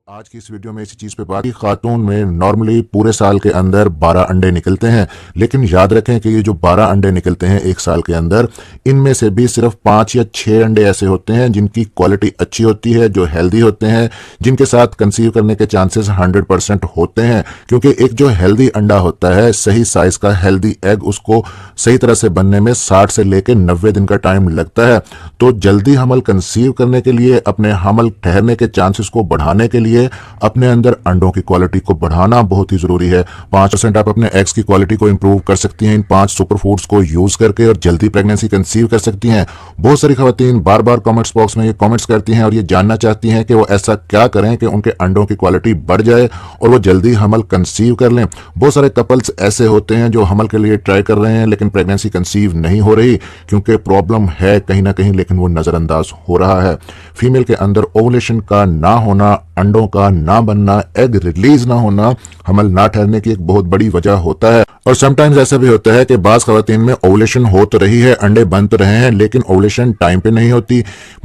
आज की इस वीडियो में इसी चीज़ पे बात की। खातून में नॉर्मली पूरे साल के अंदर 12 अंडे निकलते हैं, लेकिन याद रखें कि ये जो 12 अंडे निकलते हैं एक साल के अंदर, इनमें से भी सिर्फ 5 या 6 अंडे ऐसे होते हैं जिनकी क्वालिटी अच्छी होती है, जो हेल्दी होते हैं, जिनके साथ कंसीव करने के चांसेस 100% होते हैं। क्योंकि एक जो हेल्दी अंडा होता है, सही साइज का हेल्दी एग, उसको सही तरह से बनने में 60 से लेकर 90 दिन का टाइम लगता है। तो जल्दी हमल कंसीव करने के लिए, अपने हमल ठहरने के चांसेस को बढ़ाने के लिए अपने अंदर अंडों की क्वालिटी को बढ़ाना बहुत ही जरूरी है। 5% आप अपने एग्स की क्वालिटी को इंप्रूव कर सकती हैं इन 5 सुपर फूड्स को यूज करके, और जल्दी प्रेगनेंसी कंसीव कर सकती हैं। बहुत सारी खवातीन बार बार कमेंट्स बॉक्स में ये कमेंट्स करती हैं और ये जानना चाहती हैं कि वो ऐसा क्या करें कि उनके अंडों की क्वालिटी बढ़ जाए और वो जल्दी हमल कंसीव कर लें। बहुत सारे कपल्स ऐसे होते हैं जो हमल के लिए ट्राई कर रहे हैं, लेकिन प्रेगनेंसी कंसीव नहीं हो रही क्योंकि प्रॉब्लम है कहीं ना कहीं, लेकिन वो नजरअंदाज हो रहा है। फीमेल के अंदर ओवुलेशन का ना होना, अंडों का ना बनना, एग रिलीज ना होना हमल ना ठहरने की एक बहुत बड़ी वजह होता है। और समटाइम्स ऐसा भी होता है कि बाज खवातीन में ओवुलेशन हो तो रही है, अंडे बन तो रहे हैं, लेकिन ओवुलेशन टाइम पे नहीं होती,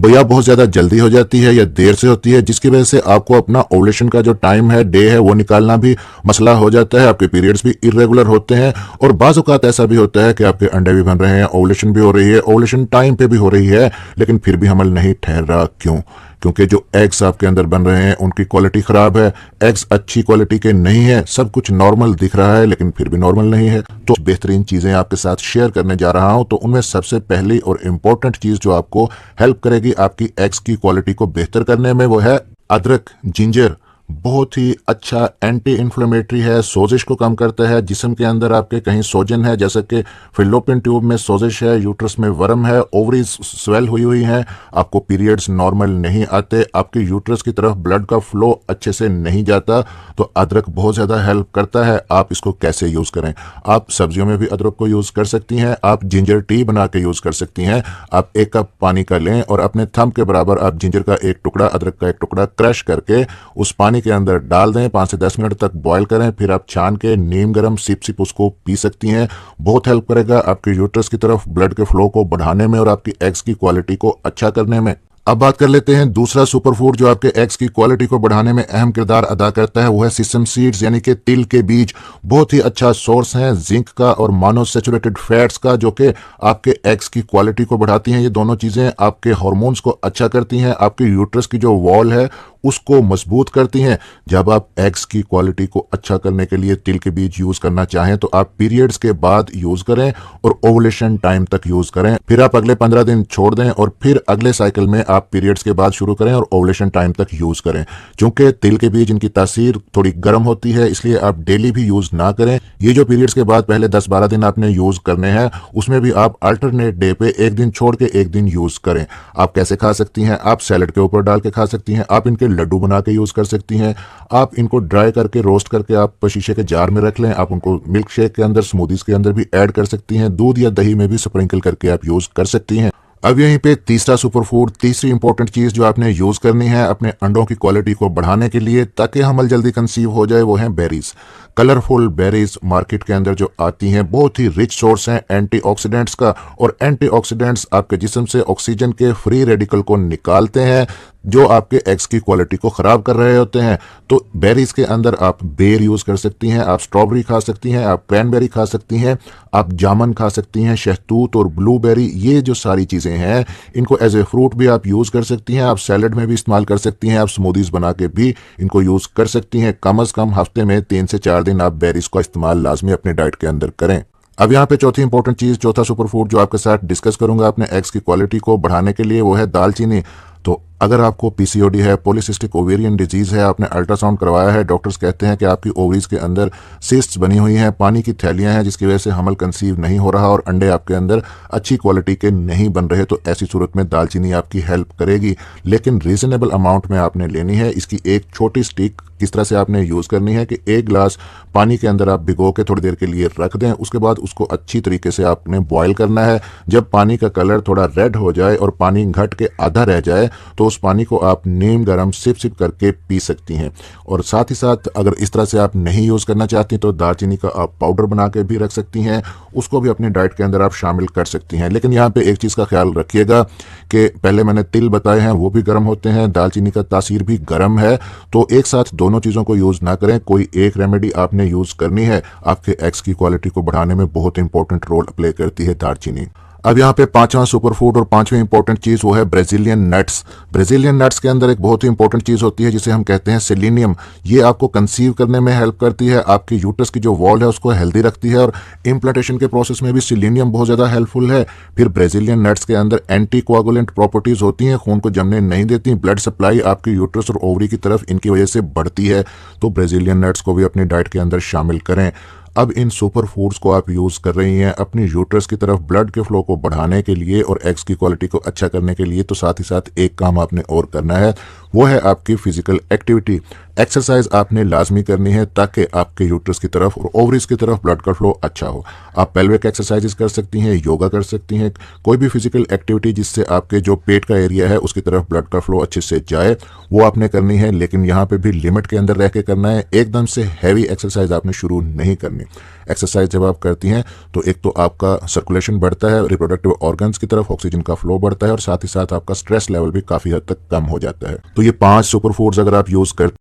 या बहुत ज्यादा जल्दी हो जाती है या देर से होती है, जिसकी वजह से आपको अपना ओवुलेशन का जो टाइम है, डे है, वो निकालना भी मसला हो जाता है। आपके पीरियड्स भी इरेगुलर होते हैं और बाज औकात ऐसा भी होता है कि आपके अंडे भी बन रहे हैं, ओवुलेशन भी हो रही है, ओवुलेशन टाइम पे भी हो रही है, लेकिन फिर भी हमल नहीं ठहर रहा। क्यों? क्योंकि जो एग्स आपके अंदर बन रहे हैं उनकी क्वालिटी खराब है, एग्स अच्छी क्वालिटी के नहीं है, सब कुछ नॉर्मल दिख रहा है लेकिन फिर भी नॉर्मल नहीं है। तो बेहतरीन चीजें आपके साथ शेयर करने जा रहा हूं। तो उनमें सबसे पहली और इंपॉर्टेंट चीज जो आपको हेल्प करेगी आपकी एग्स की क्वालिटी को बेहतर करने में, वो है अदरक, जिंजर। बहुत ही अच्छा एंटी इन्फ्लेमेटरी है, सोजिश को कम करता है। जिस्म के अंदर आपके कहीं सोजन है, जैसे कि फिलोपियन ट्यूब में सोजिश है, यूट्रस में वर्म है, ओवरीज स्वेल हुई हुई हैं, आपको पीरियड्स नॉर्मल नहीं आते, आपके यूट्रस की तरफ ब्लड का फ्लो अच्छे से नहीं जाता, तो अदरक बहुत ज़्यादा हेल्प करता है। आप इसको कैसे यूज़ करें? आप सब्जियों में भी अदरक को यूज़ कर सकती हैं, आप जिंजर टी बना के यूज़ कर सकती हैं। आप 1 कप पानी का लें और अपने थंब के बराबर आप जिंजर का एक टुकड़ा, अदरक का एक टुकड़ा क्रश करके उस पानी के अंदर डाल दें, 5 से 10 मिनट तक बॉईल करें, फिर आप छान के नीम गरम सिप सिप उसको पी सकती हैं। बहुत हेल्प करेगा आपके यूट्रस की तरफ ब्लड के फ्लो को बढ़ाने में और आपकी एग्स की क्वालिटी को अच्छा करने में। अब बात कर लेते हैं दूसरा सुपर फूड जो आपके एग्स की क्वालिटी को बढ़ाने में अहम किरदार अदा करता है, वो है सिसम सीड्स, यानी कि तिल के बीज। बहुत ही अच्छा सोर्स है जिंक का और मोनोसैचुरेटेड फैट्स का, जो कि आपके एग्स की क्वालिटी को बढ़ाती हैं। ये दोनों चीजें आपके हार्मोन्स को अच्छा करती हैं, आपके यूट्रस की जो वॉल है उसको मजबूत करती हैं। जब आप एग्स की क्वालिटी को अच्छा करने के लिए तिल के बीज यूज करना चाहें तो आप पीरियड्स के बाद यूज करें और ओवुलेशन टाइम तक यूज करें, फिर आप अगले 15 दिन छोड़ दें और फिर अगले साइकिल में आप पीरियड्स के बाद शुरू करें और ओवुलेशन टाइम तक यूज करें। क्योंकि तिल के बीज, इनकी तासीर थोड़ी गर्म होती है, इसलिए आप डेली भी यूज ना करें। ये जो पीरियड्स के बाद पहले 10-12 दिन आपने यूज करने हैं, उसमें भी आप अल्टरनेट डे पे एक दिन छोड़ के एक दिन यूज करें। आप कैसे खा सकती हैं? आप सैलड के ऊपर डाल के खा सकती हैं, आप इनके लड्डू बना के यूज कर सकती हैं, आप इनको ड्राई करके रोस्ट करके आप शीशे के जार में रख लें, आप उनको मिल्क शेक के अंदर, स्मूदीज के अंदर भी ऐड कर सकती हैं, दूध या दही में भी स्प्रिंकल करके आप यूज कर सकती हैं। अब यहीं पे तीसरा सुपर फूड, तीसरी इंपॉर्टेंट चीज जो आपने यूज करनी है अपने अंडों की क्वालिटी को बढ़ाने के लिए ताकि हमल जल्दी कंसीव हो जाए, वो है बेरीज। कलरफुल बेरीज मार्केट के अंदर जो आती हैं, बहुत ही रिच सोर्स हैं एंटीऑक्सीडेंट्स का, और एंटीऑक्सीडेंट्स आपके जिस्म से ऑक्सीजन के फ्री रेडिकल को निकालते हैं जो आपके एग्स की क्वालिटी को खराब कर रहे होते हैं। तो बेरीज के अंदर आप बेर यूज कर सकती हैं, आप स्ट्रॉबेरी खा सकती हैं, आप क्रैनबेरी खा सकती हैं, आप जामुन खा सकती हैं, शहतूत और ब्लूबेरी। ये जो सारी चीजें हैं, इनको एज ए फ्रूट भी आप यूज कर सकती हैं, आप सैलड में भी इस्तेमाल कर सकती हैं, आप स्मूदीज बना के भी इनको यूज कर सकती हैं। कम से कम हफ्ते में 3 से 4 दिन आप बेरीज का इस्तेमाल लाजमी अपने डाइट के अंदर करें। अब यहाँ पे चौथी इंपॉर्टेंट चीज, चौथा सुपर फूड जो आपके साथ डिस्कस करूंगा अपने एग्स की क्वालिटी को बढ़ाने के लिए, वो है दालचीनी। तो अगर आपको पीसीओडी है, पॉलीसिस्टिक ओवेरियन डिजीज है, आपने अल्ट्रासाउंड करवाया है, डॉक्टर्स कहते हैं कि आपकी ओवरीज के अंदर सिस्ट्स बनी हुई हैं, पानी की थैलियां हैं, जिसकी वजह से हमल कंसीव नहीं हो रहा और अंडे आपके अंदर अच्छी क्वालिटी के नहीं बन रहे, तो ऐसी सूरत में दालचीनी आपकी हेल्प करेगी, लेकिन रीजनेबल अमाउंट में आपने लेनी है। इसकी एक छोटी स्टिक किस तरह से आपने यूज करनी है कि 1 गिलास पानी के अंदर आप भिगो के थोड़ी देर के लिए रख दें, उसके बाद उसको अच्छी तरीके से आपने बॉईल करना है। जब पानी का कलर थोड़ा रेड हो जाए और पानी घट के आधा रह जाए, तो उस पानी को आप नीम गर्म सिप सिप करके पी सकती हैं। और साथ ही साथ अगर इस तरह से आप नहीं यूज़ करना चाहती तो दालचीनी का आप पाउडर बना के भी रख सकती हैं, उसको भी अपनी डाइट के अंदर आप शामिल कर सकती हैं। लेकिन यहाँ पे एक चीज़ का ख्याल रखिएगा कि पहले मैंने तिल बताए हैं, वो भी गर्म होते हैं, दालचीनी का तासीर भी गर्म है, तो एक साथ दोनों चीज़ों को यूज़ ना करें। कोई एक रेमेडी आपने यूज़ करनी है, आपके एग्स की क्वालिटी को बढ़ाने में बहुत इंपॉर्टेंट रोल प्ले करती है दालचीनी। अब यहाँ पे पांचवा सुपर फूड और पांचवी इंपॉर्टेंट चीज़ वो है ब्राज़ीलियन नट्स। ब्राज़ीलियन नट्स के अंदर एक बहुत ही इंपॉर्टेंट चीज़ होती है जिसे हम कहते हैं सेलेनियम। ये आपको कंसीव करने में हेल्प करती है, आपकी यूट्रस की जो वॉल है उसको हेल्दी रखती है, और इम्प्लांटेशन के प्रोसेस में भी सेलेनियम बहुत ज़्यादा हेल्पफुल है। फिर ब्राज़ीलियन नट्स के अंदर एंटी कोआगुलेंट प्रॉपर्टीज़ होती हैं, खून को जमने नहीं देती, ब्लड सप्लाई आपकी यूट्रस और ओवरी की तरफ इनकी वजह से बढ़ती है। तो ब्राज़ीलियन नट्स को भी अपनी डाइट के अंदर शामिल करें। अब इन सुपर फूड्स को आप यूज़ कर रही हैं अपनी यूट्रस की तरफ ब्लड के फ्लो को बढ़ाने के लिए और एग्स की क्वालिटी को अच्छा करने के लिए, तो साथ ही साथ एक काम आपने और करना है, वो है आपकी फिजिकल एक्टिविटी। एक्सरसाइज आपने लाजमी करनी है ताकि आपके यूट्रस की तरफ और ओवरीज की तरफ ब्लड का फ्लो अच्छा हो। आप पेल्विक एक्सरसाइजेस कर सकती हैं, योगा कर सकती हैं, कोई भी फिजिकल एक्टिविटी जिससे आपके जो पेट का एरिया है उसकी तरफ ब्लड का फ्लो अच्छे से जाए, वो आपने करनी है। लेकिन यहाँ पे भी लिमिट के अंदर रह के करना है, एकदम से हैवी एक्सरसाइज आपने शुरू नहीं करनी। एक्सरसाइज जब आप करती हैं तो एक तो आपका सर्कुलेशन बढ़ता है, रिप्रोडक्टिव ऑर्गन्स की तरफ ऑक्सीजन का फ्लो बढ़ता है, और साथ ही साथ आपका स्ट्रेस लेवल भी काफ़ी हद तक कम हो जाता है। तो ये 5 सुपर फूड्स अगर आप यूज़ करते